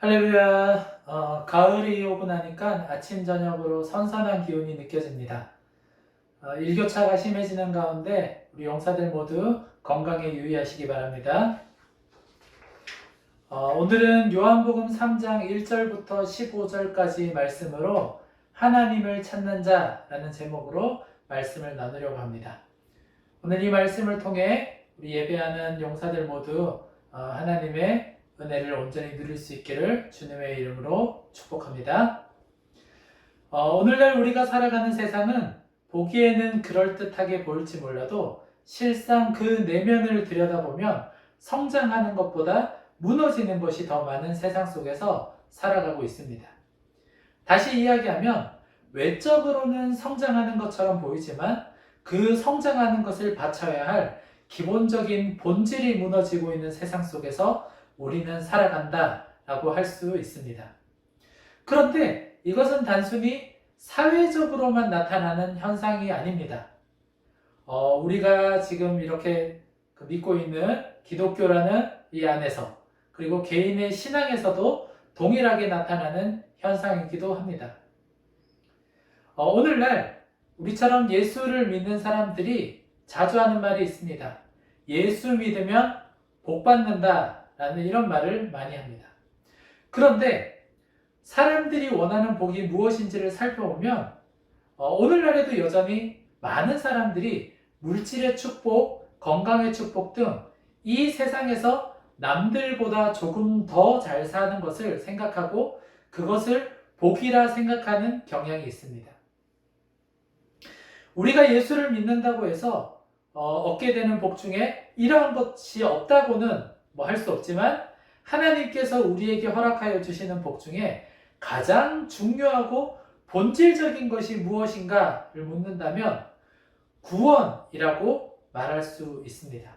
할렐루야. 가을이 오고 나니까 아침 저녁으로 선선한 기운이 느껴집니다. 일교차가 심해지는 가운데 우리 용사들 모두 건강에 유의하시기 바랍니다. 오늘은 요한복음 3장 1절부터 15절까지 말씀으로 하나님을 찾는 자라는 제목으로 말씀을 나누려고 합니다. 오늘 이 말씀을 통해 우리 예배하는 용사들 모두 하나님의 은혜를 온전히 누릴 수 있기를 주님의 이름으로 축복합니다. 오늘날 우리가 살아가는 세상은 보기에는 그럴듯하게 보일지 몰라도 실상 그 내면을 들여다보면 성장하는 것보다 무너지는 것이 더 많은 세상 속에서 살아가고 있습니다. 다시 이야기하면 외적으로는 성장하는 것처럼 보이지만 그 성장하는 것을 바쳐야 할 기본적인 본질이 무너지고 있는 세상 속에서 우리는 살아간다 라고 할 수 있습니다. 그런데 이것은 단순히 사회적으로만 나타나는 현상이 아닙니다. 우리가 지금 이렇게 믿고 있는 기독교라는 이 안에서 그리고 개인의 신앙에서도 동일하게 나타나는 현상이기도 합니다. 오늘날 우리처럼 예수를 믿는 사람들이 자주 하는 말이 있습니다. 예수 믿으면 복 받는다 라는 이런 말을 많이 합니다. 그런데 사람들이 원하는 복이 무엇인지를 살펴보면 오늘날에도 여전히 많은 사람들이 물질의 축복, 건강의 축복 등 이 세상에서 남들보다 조금 더 잘 사는 것을 생각하고 그것을 복이라 생각하는 경향이 있습니다. 우리가 예수를 믿는다고 해서 얻게 되는 복 중에 이러한 것이 없다고는 할 수 없지만 하나님께서 우리에게 허락하여 주시는 복 중에 가장 중요하고 본질적인 것이 무엇인가를 묻는다면 구원이라고 말할 수 있습니다.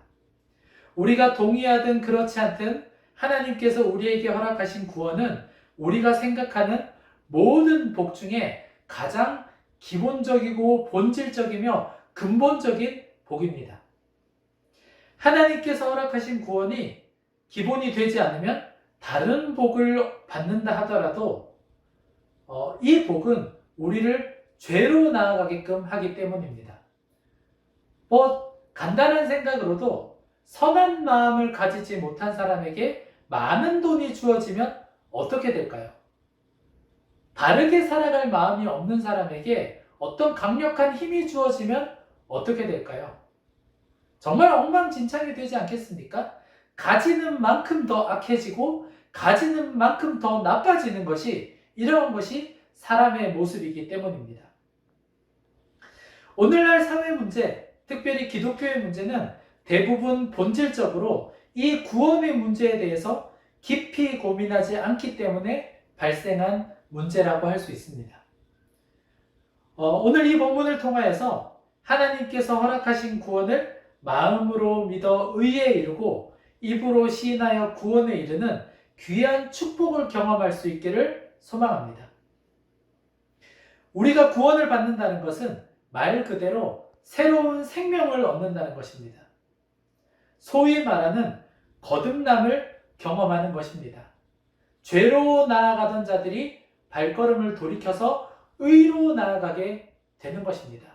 우리가 동의하든 그렇지 않든 하나님께서 우리에게 허락하신 구원은 우리가 생각하는 모든 복 중에 가장 기본적이고 본질적이며 근본적인 복입니다. 하나님께서 허락하신 구원이 기본이 되지 않으면 다른 복을 받는다 하더라도 이 복은 우리를 죄로 나아가게끔 하기 때문입니다. 간단한 생각으로도 선한 마음을 가지지 못한 사람에게 많은 돈이 주어지면 어떻게 될까요? 바르게 살아갈 마음이 없는 사람에게 어떤 강력한 힘이 주어지면 어떻게 될까요? 정말 엉망진창이 되지 않겠습니까? 가지는 만큼 더 악해지고 가지는 만큼 더 나빠지는 것이 이러한 것이 사람의 모습이기 때문입니다. 오늘날 사회 문제, 특별히 기독교의 문제는 대부분 본질적으로 이 구원의 문제에 대해서 깊이 고민하지 않기 때문에 발생한 문제라고 할 수 있습니다. 오늘 이 본문을 통하여서 하나님께서 허락하신 구원을 마음으로 믿어 의에 이르고 입으로 시인하여 구원에 이르는 귀한 축복을 경험할 수 있기를 소망합니다. 우리가 구원을 받는다는 것은 말 그대로 새로운 생명을 얻는다는 것입니다. 소위 말하는 거듭남을 경험하는 것입니다. 죄로 나아가던 자들이 발걸음을 돌이켜서 의로 나아가게 되는 것입니다.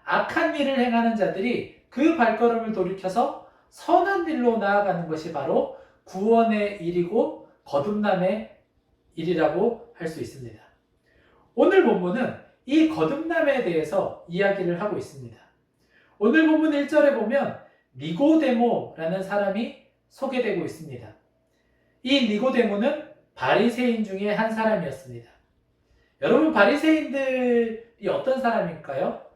악한 일을 행하는 자들이 그 발걸음을 돌이켜서 선한 일로 나아가는 것이 바로 구원의 일이고 거듭남의 일이라고 할 수 있습니다. 오늘 본문은 이 거듭남에 대해서 이야기를 하고 있습니다. 오늘 본문 1절에 보면 니고데모라는 사람이 소개되고 있습니다. 이 니고데모는 바리새인 중에 한 사람이었습니다. 여러분, 바리새인들이 어떤 사람일까요?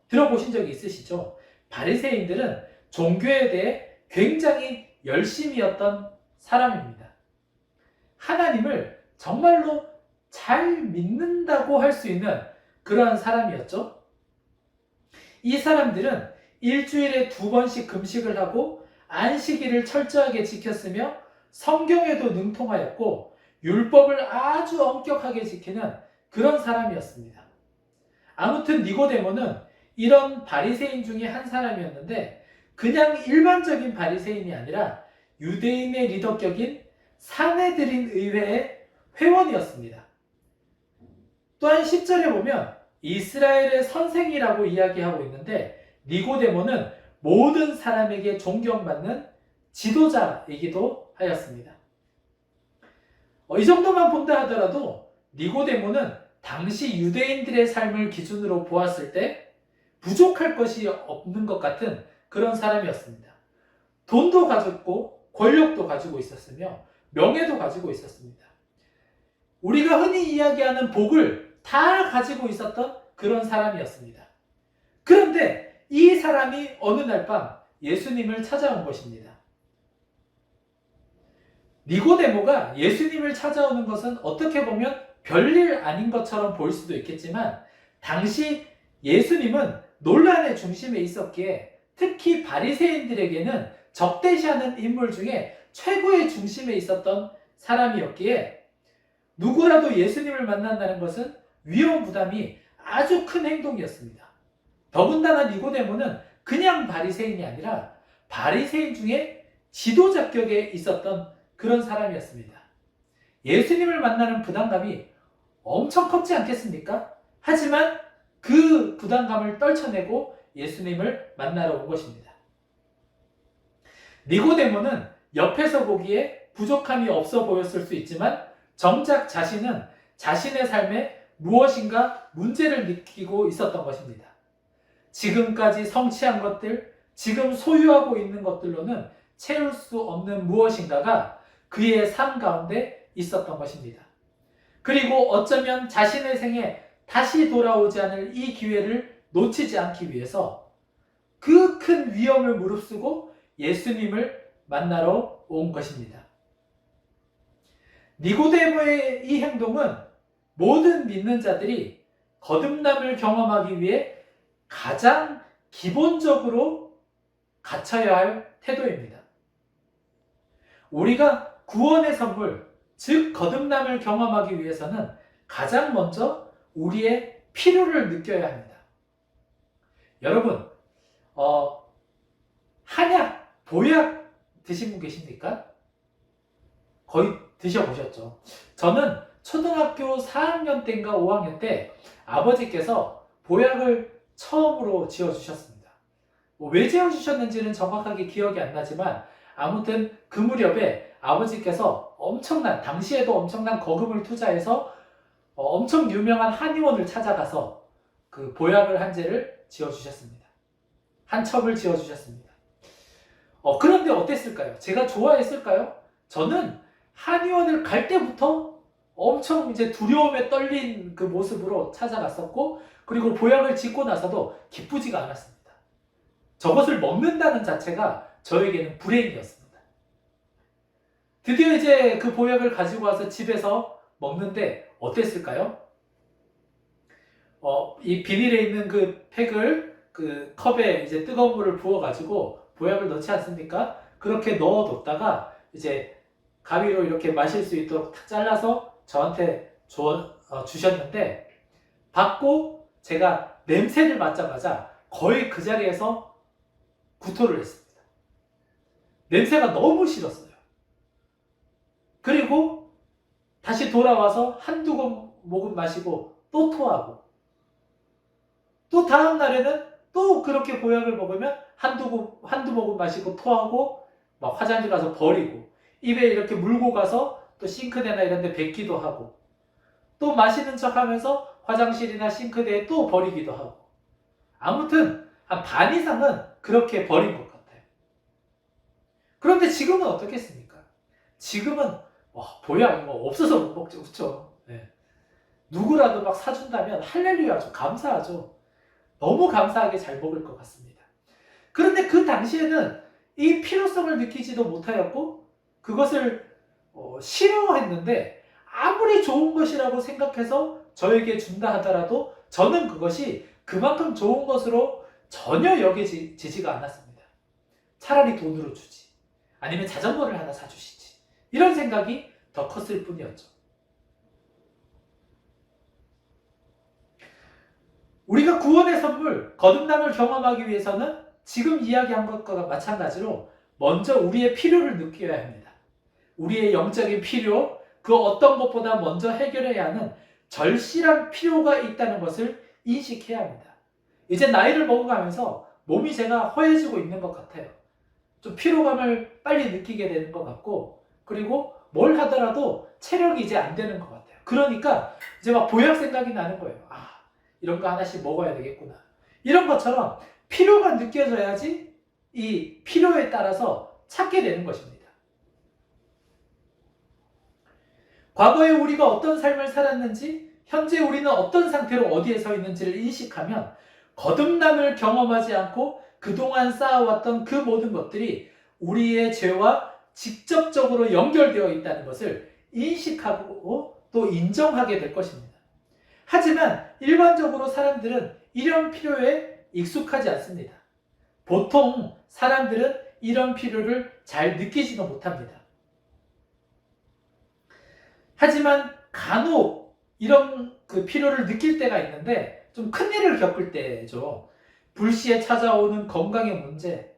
들어보신 적이 있으시죠? 바리새인들은 종교에 대해 굉장히 열심이었던 사람입니다. 하나님을 정말로 잘 믿는다고 할 수 있는 그러한 사람이었죠. 이 사람들은 일주일에 2번씩 금식을 하고 안식일을 철저하게 지켰으며 성경에도 능통하였고 율법을 아주 엄격하게 지키는 그런 사람이었습니다. 아무튼 니고데모는 이런 바리새인 중에 한 사람이었는데 그냥 일반적인 바리새인이 아니라 유대인의 리더격인 사내들인 의회의 회원이었습니다. 또한 10절에 보면 이스라엘의 선생이라고 이야기하고 있는데 니고데모는 모든 사람에게 존경받는 지도자이기도 하였습니다. 이 정도만 본다 하더라도 니고데모는 당시 유대인들의 삶을 기준으로 보았을 때 부족할 것이 없는 것 같은 그런 사람이었습니다. 돈도 가졌고 권력도 가지고 있었으며 명예도 가지고 있었습니다. 우리가 흔히 이야기하는 복을 다 가지고 있었던 그런 사람이었습니다. 그런데 이 사람이 어느 날 밤 예수님을 찾아온 것입니다. 니고데모가 예수님을 찾아오는 것은 어떻게 보면 별일 아닌 것처럼 보일 수도 있겠지만 당시 예수님은 논란의 중심에 있었기에 특히 바리새인들에게는 적대시하는 인물 중에 최고의 중심에 있었던 사람이었기에 누구라도 예수님을 만난다는 것은 위험 부담이 아주 큰 행동이었습니다. 더군다나 니고데모는 그냥 바리새인이 아니라 바리새인 중에 지도자격에 있었던 그런 사람이었습니다. 예수님을 만나는 부담감이 엄청 컸지 않겠습니까? 하지만 그 부담감을 떨쳐내고 예수님을 만나러 온 것입니다. 니고데모는 옆에서 보기에 부족함이 없어 보였을 수 있지만 정작 자신은 자신의 삶에 무엇인가 문제를 느끼고 있었던 것입니다. 지금까지 성취한 것들, 지금 소유하고 있는 것들로는 채울 수 없는 무엇인가가 그의 삶 가운데 있었던 것입니다. 그리고 어쩌면 자신의 생에 다시 돌아오지 않을 이 기회를 놓치지 않기 위해서 그 큰 위험을 무릅쓰고 예수님을 만나러 온 것입니다. 니고데모의 이 행동은 모든 믿는 자들이 거듭남을 경험하기 위해 가장 기본적으로 갖춰야 할 태도입니다. 우리가 구원의 선물, 즉 거듭남을 경험하기 위해서는 가장 먼저 우리의 필요를 느껴야 합니다. 여러분, 한약, 보약 드신 분 계십니까? 거의 드셔보셨죠? 저는 초등학교 4학년 때인가 5학년 때 아버지께서 보약을 처음으로 지어주셨습니다. 왜 지어주셨는지는 정확하게 기억이 안 나지만 아무튼 그 무렵에 아버지께서 당시에도 엄청난 거금을 투자해서 엄청 유명한 한의원을 찾아가서 그 보약을 한 제를 지어주셨습니다. 한 첩을 지어주셨습니다. 그런데 어땠을까요? 제가 좋아했을까요? 저는 한의원을 갈 때부터 엄청 이제 두려움에 떨린 그 모습으로 찾아갔었고, 그리고 보약을 짓고 나서도 기쁘지가 않았습니다. 저것을 먹는다는 자체가 저에게는 불행이었습니다. 드디어 이제 그 보약을 가지고 와서 집에서 먹는데 어땠을까요? 이 비닐에 있는 그 팩을 그 컵에 이제 뜨거운 물을 부어가지고 보약을 넣지 않습니까? 그렇게 넣어뒀다가 이제 가위로 이렇게 마실 수 있도록 탁 잘라서 저한테 주셨는데, 받고 제가 냄새를 맡자마자 거의 그 자리에서 구토를 했습니다. 냄새가 너무 싫었어요. 그리고 다시 돌아와서 한두 모금 마시고 또 토하고, 또 다음 날에는 또 그렇게 보약을 먹으면 한두 모금 마시고 토하고, 막 화장실 가서 버리고, 입에 이렇게 물고 가서 또 싱크대나 이런 데 뱉기도 하고, 또 마시는 척 하면서 화장실이나 싱크대에 또 버리기도 하고, 아무튼 한 반 이상은 그렇게 버린 것 같아요. 그런데 지금은 어떻겠습니까? 지금은 보약 이거 없어서 못 먹죠. 그렇죠? 네. 누구라도 막 사준다면 할렐루야죠. 감사하죠. 너무 감사하게 잘 먹을 것 같습니다. 그런데 그 당시에는 이 필요성을 느끼지도 못하였고, 그것을 싫어했는데, 아무리 좋은 것이라고 생각해서 저에게 준다 하더라도 저는 그것이 그만큼 좋은 것으로 전혀 여겨지지가 않았습니다. 차라리 돈으로 주지, 아니면 자전거를 하나 사주시지, 이런 생각이 더 컸을 뿐이었죠. 우리가 구원의 선물, 거듭남을 경험하기 위해서는 지금 이야기한 것과 마찬가지로 먼저 우리의 필요를 느껴야 합니다. 우리의 영적인 필요, 그 어떤 것보다 먼저 해결해야 하는 절실한 필요가 있다는 것을 인식해야 합니다. 이제 나이를 먹어가면서 몸이 제가 허해지고 있는 것 같아요. 좀 피로감을 빨리 느끼게 되는 것 같고, 그리고 뭘 하더라도 체력이 이제 안 되는 것 같아요. 그러니까 이제 막 보약 생각이 나는 거예요. 아, 이런 거 하나씩 먹어야 되겠구나. 이런 것처럼 필요가 느껴져야지 이 필요에 따라서 찾게 되는 것입니다. 과거에 우리가 어떤 삶을 살았는지, 현재 우리는 어떤 상태로 어디에 서 있는지를 인식하면 거듭남을 경험하지 않고 그동안 쌓아왔던 그 모든 것들이 우리의 죄와 직접적으로 연결되어 있다는 것을 인식하고 또 인정하게 될 것입니다. 하지만 일반적으로 사람들은 이런 필요에 익숙하지 않습니다. 보통 사람들은 이런 필요를 잘 느끼지도 못합니다. 하지만 간혹 이런 그 필요를 느낄 때가 있는데 좀 큰일을 겪을 때죠. 불시에 찾아오는 건강의 문제,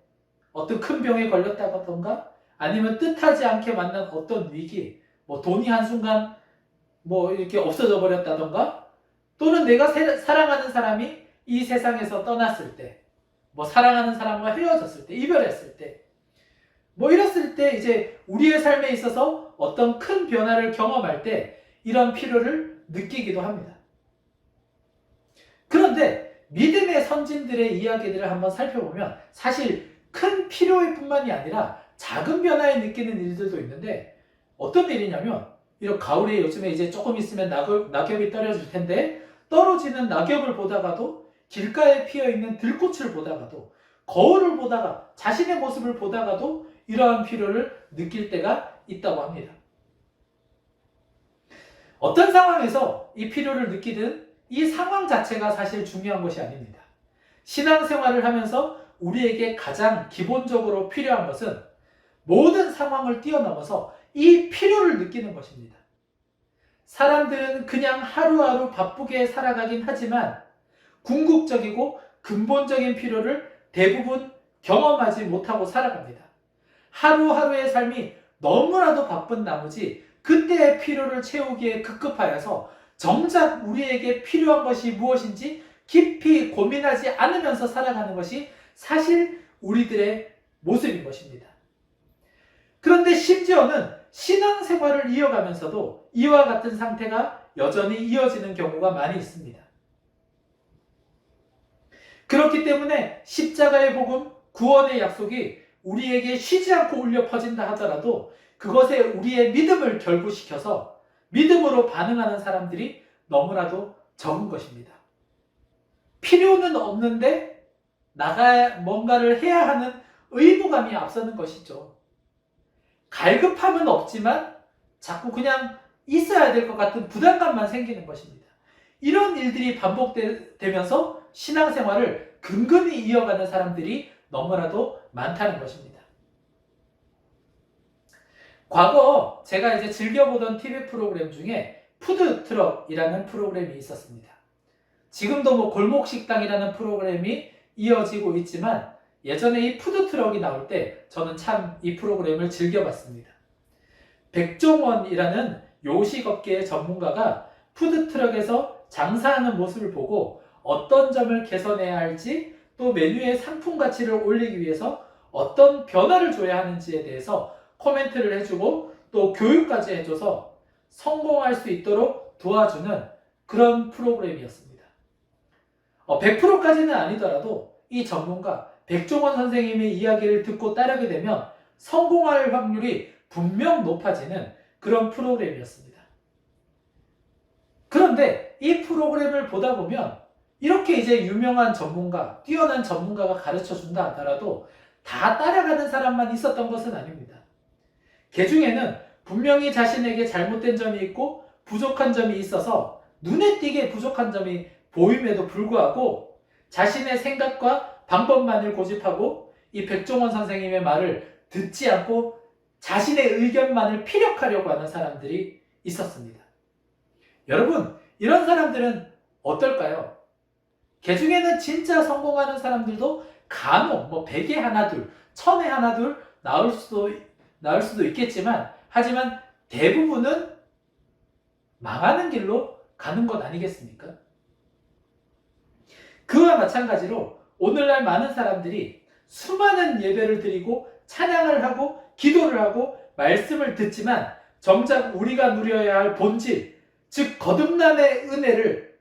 어떤 큰 병에 걸렸다던가 아니면 뜻하지 않게 만난 어떤 위기, 뭐 돈이 한순간 뭐 이렇게 없어져 버렸다던가 또는 내가 사랑하는 사람이 이 세상에서 떠났을 때, 뭐 사랑하는 사람과 헤어졌을 때, 이별했을 때, 뭐 이랬을 때 이제 우리의 삶에 있어서 어떤 큰 변화를 경험할 때 이런 필요를 느끼기도 합니다. 그런데 믿음의 선진들의 이야기들을 한번 살펴보면 사실 큰 필요일 뿐만이 아니라 작은 변화에 느끼는 일들도 있는데 어떤 일이냐면 이런 가을에 요즘에 이제 조금 있으면 낙엽이 떨어질 텐데 떨어지는 낙엽을 보다가도 길가에 피어있는 들꽃을 보다가도 거울을 보다가 자신의 모습을 보다가도 이러한 필요를 느낄 때가 있다고 합니다. 어떤 상황에서 이 필요를 느끼든 이 상황 자체가 사실 중요한 것이 아닙니다. 신앙생활을 하면서 우리에게 가장 기본적으로 필요한 것은 모든 상황을 뛰어넘어서 이 필요를 느끼는 것입니다. 사람들은 그냥 하루하루 바쁘게 살아가긴 하지만 궁극적이고 근본적인 필요를 대부분 경험하지 못하고 살아갑니다. 하루하루의 삶이 너무나도 바쁜 나머지 그때의 필요를 채우기에 급급하여서 정작 우리에게 필요한 것이 무엇인지 깊이 고민하지 않으면서 살아가는 것이 사실 우리들의 모습인 것입니다. 그런데 심지어는 신앙생활을 이어가면서도 이와 같은 상태가 여전히 이어지는 경우가 많이 있습니다. 그렇기 때문에 십자가의 복음, 구원의 약속이 우리에게 쉬지 않고 울려 퍼진다 하더라도 그것에 우리의 믿음을 결부시켜서 믿음으로 반응하는 사람들이 너무나도 적은 것입니다. 필요는 없는데 뭔가를 해야 하는 의무감이 앞서는 것이죠. 갈급함은 없지만 자꾸 그냥 있어야 될 것 같은 부담감만 생기는 것입니다. 이런 일들이 반복되면서 신앙생활을 근근히 이어가는 사람들이 너무나도 많다는 것입니다. 과거 제가 이제 즐겨보던 TV 프로그램 중에 푸드트럭이라는 프로그램이 있었습니다. 지금도 뭐 골목식당이라는 프로그램이 이어지고 있지만 예전에 이 푸드트럭이 나올 때 저는 참 이 프로그램을 즐겨봤습니다. 백종원이라는 요식업계의 전문가가 푸드트럭에서 장사하는 모습을 보고 어떤 점을 개선해야 할지 또 메뉴의 상품 가치를 올리기 위해서 어떤 변화를 줘야 하는지에 대해서 코멘트를 해주고 또 교육까지 해줘서 성공할 수 있도록 도와주는 그런 프로그램이었습니다. 100%까지는 아니더라도 이 전문가 백종원 선생님의 이야기를 듣고 따르게 되면 성공할 확률이 분명 높아지는 그런 프로그램이었습니다. 그런데 이 프로그램을 보다 보면 이렇게 이제 유명한 전문가, 뛰어난 전문가가 가르쳐 준다 하더라도 다 따라가는 사람만 있었던 것은 아닙니다. 그 중에는 분명히 자신에게 잘못된 점이 있고 부족한 점이 있어서 눈에 띄게 부족한 점이 보임에도 불구하고 자신의 생각과 방법만을 고집하고 이 백종원 선생님의 말을 듣지 않고 자신의 의견만을 피력하려고 하는 사람들이 있었습니다. 여러분, 이런 사람들은 어떨까요? 그 중에는 진짜 성공하는 사람들도 간혹 100에 하나 둘, 1000에 하나 둘 나올 수도 있겠지만 하지만 대부분은 망하는 길로 가는 것 아니겠습니까? 그와 마찬가지로 오늘날 많은 사람들이 수많은 예배를 드리고 찬양을 하고 기도를 하고 말씀을 듣지만 정작 우리가 누려야 할 본질, 즉 거듭남의 은혜를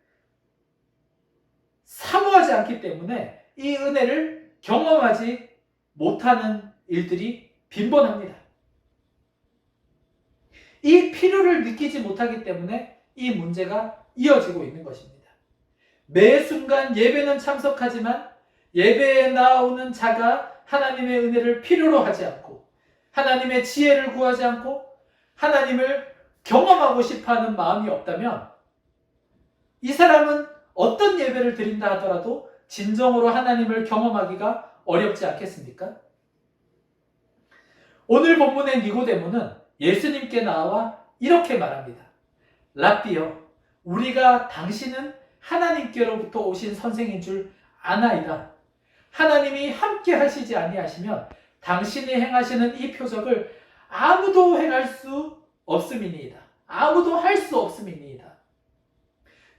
사모하지 않기 때문에 이 은혜를 경험하지 못하는 일들이 빈번합니다. 이 필요를 느끼지 못하기 때문에 이 문제가 이어지고 있는 것입니다. 매 순간 예배는 참석하지만 예배에 나오는 자가 하나님의 은혜를 필요로 하지 않고 하나님의 지혜를 구하지 않고 하나님을 경험하고 싶어하는 마음이 없다면 이 사람은 어떤 예배를 드린다 하더라도 진정으로 하나님을 경험하기가 어렵지 않겠습니까? 오늘 본문의 니고데모는 예수님께 나와 이렇게 말합니다. 랍비여, 우리가 당신은 하나님께로부터 오신 선생인 줄 아나이다. 하나님이 함께 하시지 아니하시면 당신이 행하시는 이 표적을 아무도 행할 수 없음이니이다. 아무도 할 수 없음이니이다.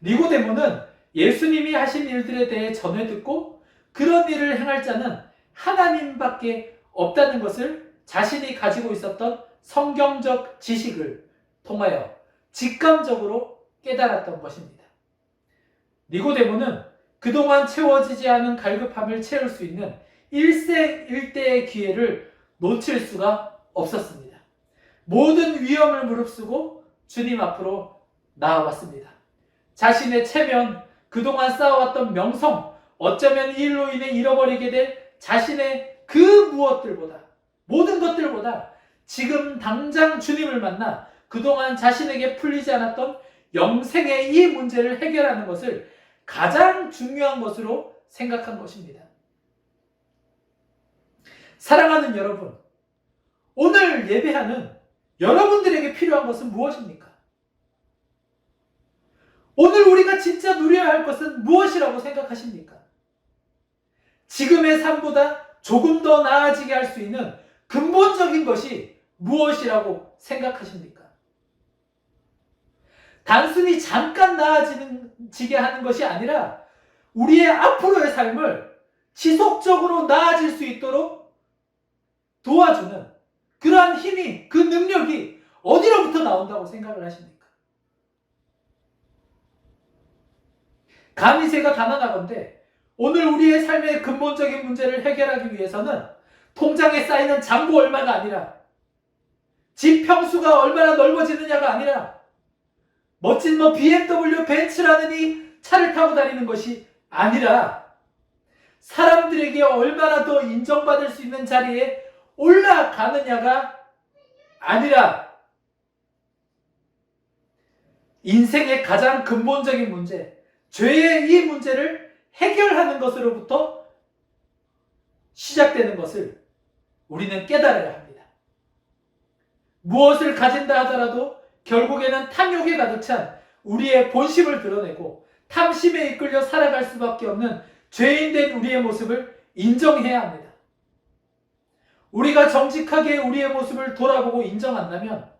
니고데모는 예수님이 하신 일들에 대해 전해 듣고 그런 일을 행할 자는 하나님밖에 없다는 것을 자신이 가지고 있었던 성경적 지식을 통하여 직감적으로 깨달았던 것입니다. 니고데모는 그동안 채워지지 않은 갈급함을 채울 수 있는 일생일대의 기회를 놓칠 수가 없었습니다. 모든 위험을 무릅쓰고 주님 앞으로 나아왔습니다. 자신의 체면, 그동안 쌓아왔던 명성, 어쩌면 이 일로 인해 잃어버리게 될 자신의 그 무엇들보다, 모든 것들보다 지금 당장 주님을 만나 그동안 자신에게 풀리지 않았던 영생의 이 문제를 해결하는 것을 가장 중요한 것으로 생각한 것입니다. 사랑하는 여러분, 오늘 예배하는 여러분들에게 필요한 것은 무엇입니까? 오늘 우리가 진짜 누려야 할 것은 무엇이라고 생각하십니까? 지금의 삶보다 조금 더 나아지게 할 수 있는 근본적인 것이 무엇이라고 생각하십니까? 단순히 잠깐 나아지게 하는 것이 아니라 우리의 앞으로의 삶을 지속적으로 나아질 수 있도록 도와주는 그러한 힘이, 그 능력이 어디로부터 나온다고 생각을 하십니까? 감히 제가 가난하건대 오늘 우리의 삶의 근본적인 문제를 해결하기 위해서는 통장에 쌓이는 잔고 얼마가 아니라 집 평수가 얼마나 넓어지느냐가 아니라 멋진 BMW 벤츠라는 이 차를 타고 다니는 것이 아니라 사람들에게 얼마나 더 인정받을 수 있는 자리에 올라가느냐가 아니라 인생의 가장 근본적인 문제, 죄의 이 문제를 해결하는 것으로부터 시작되는 것을 우리는 깨달아야 합니다. 무엇을 가진다 하더라도 결국에는 탐욕에 가득 찬 우리의 본심을 드러내고 탐심에 이끌려 살아갈 수밖에 없는 죄인된 우리의 모습을 인정해야 합니다. 우리가 정직하게 우리의 모습을 돌아보고 인정한다면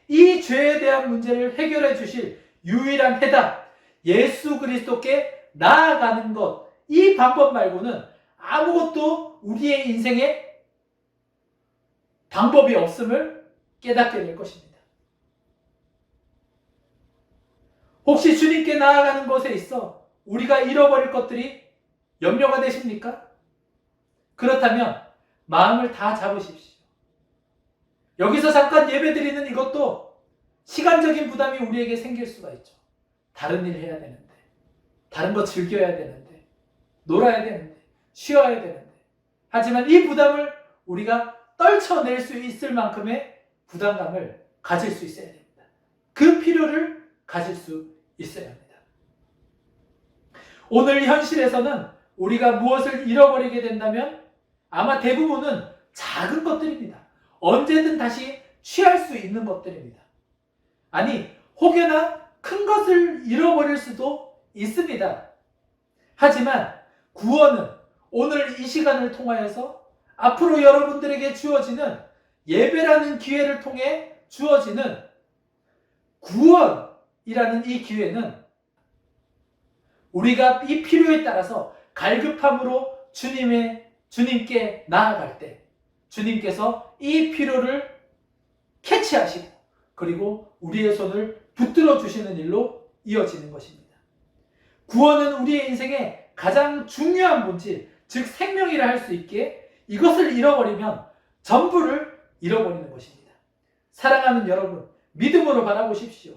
이 죄에 대한 문제를 해결해 주실 유일한 해답, 예수 그리스도께 나아가는 것, 이 방법 말고는 아무것도 우리의 인생에 방법이 없음을 깨닫게 될 것입니다. 혹시 주님께 나아가는 것에 있어 우리가 잃어버릴 것들이 염려가 되십니까? 그렇다면 마음을 다 잡으십시오. 여기서 잠깐 예배드리는 이것도 시간적인 부담이 우리에게 생길 수가 있죠. 다른 일 해야 되는데, 다른 거 즐겨야 되는데, 놀아야 되는데, 쉬어야 되는데. 하지만 이 부담을 우리가 떨쳐낼 수 있을 만큼의 부담감을 가질 수 있어야 됩니다. 그 필요를 가질 수 있어야 합니다. 오늘 현실에서는 우리가 무엇을 잃어버리게 된다면 아마 대부분은 작은 것들입니다. 언제든 다시 취할 수 있는 것들입니다. 아니, 혹여나 큰 것을 잃어버릴 수도 있습니다. 하지만 구원은 오늘 이 시간을 통하여서 앞으로 여러분들에게 주어지는 예배라는 기회를 통해 주어지는 구원이라는 이 기회는 우리가 이 필요에 따라서 갈급함으로 주님께 나아갈 때 주님께서 이 필요를 캐치하시고 그리고 우리의 손을 붙들어 주시는 일로 이어지는 것입니다. 구원은 우리의 인생의 가장 중요한 본질, 즉 생명이라 할 수 있기에 이것을 잃어버리면 전부를 잃어버리는 것입니다. 사랑하는 여러분, 믿음으로 바라보십시오.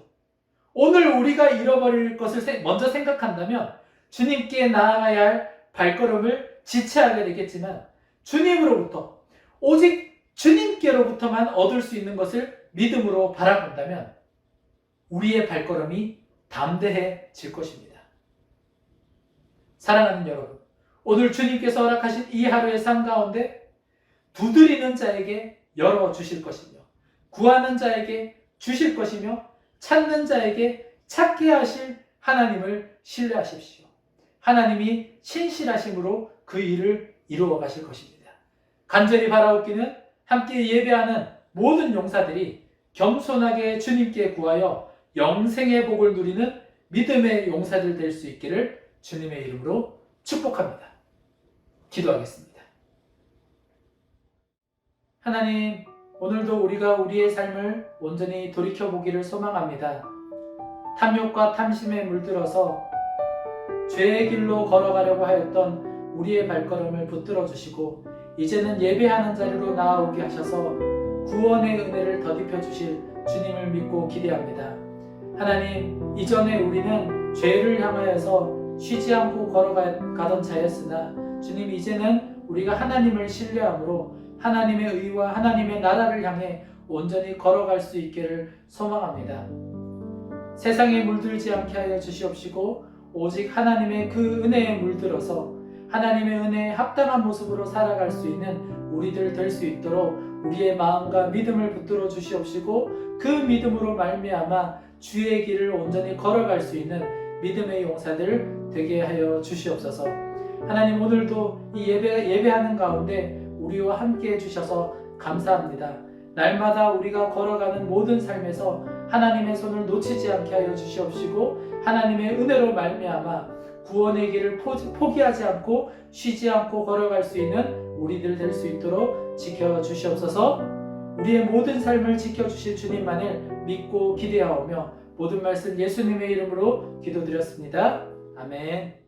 오늘 우리가 잃어버릴 것을 먼저 생각한다면 주님께 나아가야 할 발걸음을 지체하게 되겠지만 주님으로부터 오직 주님께로부터만 얻을 수 있는 것을 믿음으로 바라본다면 우리의 발걸음이 담대해질 것입니다. 사랑하는 여러분, 오늘 주님께서 허락하신 이 하루의 삶 가운데 두드리는 자에게 열어주실 것이며 구하는 자에게 주실 것이며 찾는 자에게 찾게 하실 하나님을 신뢰하십시오. 하나님이 신실하심으로 그 일을 이루어 가실 것입니다. 간절히 바라옵기는 함께 예배하는 모든 용사들이 겸손하게 주님께 구하여 영생의 복을 누리는 믿음의 용사들 될 수 있기를 주님의 이름으로 축복합니다. 기도하겠습니다. 하나님, 오늘도 우리가 우리의 삶을 온전히 돌이켜보기를 소망합니다. 탐욕과 탐심에 물들어서 죄의 길로 걸어가려고 하였던 우리의 발걸음을 붙들어 주시고 이제는 예배하는 자리로 나아오게 하셔서 구원의 은혜를 더딥혀 주실 주님을 믿고 기대합니다. 하나님, 이전에 우리는 죄를 향하여서 쉬지 않고 걸어가던 자였으나 주님, 이제는 우리가 하나님을 신뢰함으로 하나님의 의와 하나님의 나라를 향해 온전히 걸어갈 수 있기를 소망합니다. 세상에 물들지 않게 하여 주시옵시고 오직 하나님의 그 은혜에 물들어서 하나님의 은혜에 합당한 모습으로 살아갈 수 있는 우리들 될 수 있도록 우리의 마음과 믿음을 붙들어 주시옵시고 그 믿음으로 말미암아 주의 길을 온전히 걸어갈 수 있는 믿음의 용사들 되게 하여 주시옵소서. 하나님, 오늘도 이 예배하는 가운데 우리와 함께 해주셔서 감사합니다. 날마다 우리가 걸어가는 모든 삶에서 하나님의 손을 놓치지 않게 하여 주시옵시고 하나님의 은혜로 말미암아 구원의 길을 포기하지 않고 쉬지 않고 걸어갈 수 있는 우리들 될 수 있도록 지켜주시옵소서. 우리의 모든 삶을 지켜주실 주님만을 믿고 기대하오며 모든 말씀 예수님의 이름으로 기도드렸습니다. 아멘.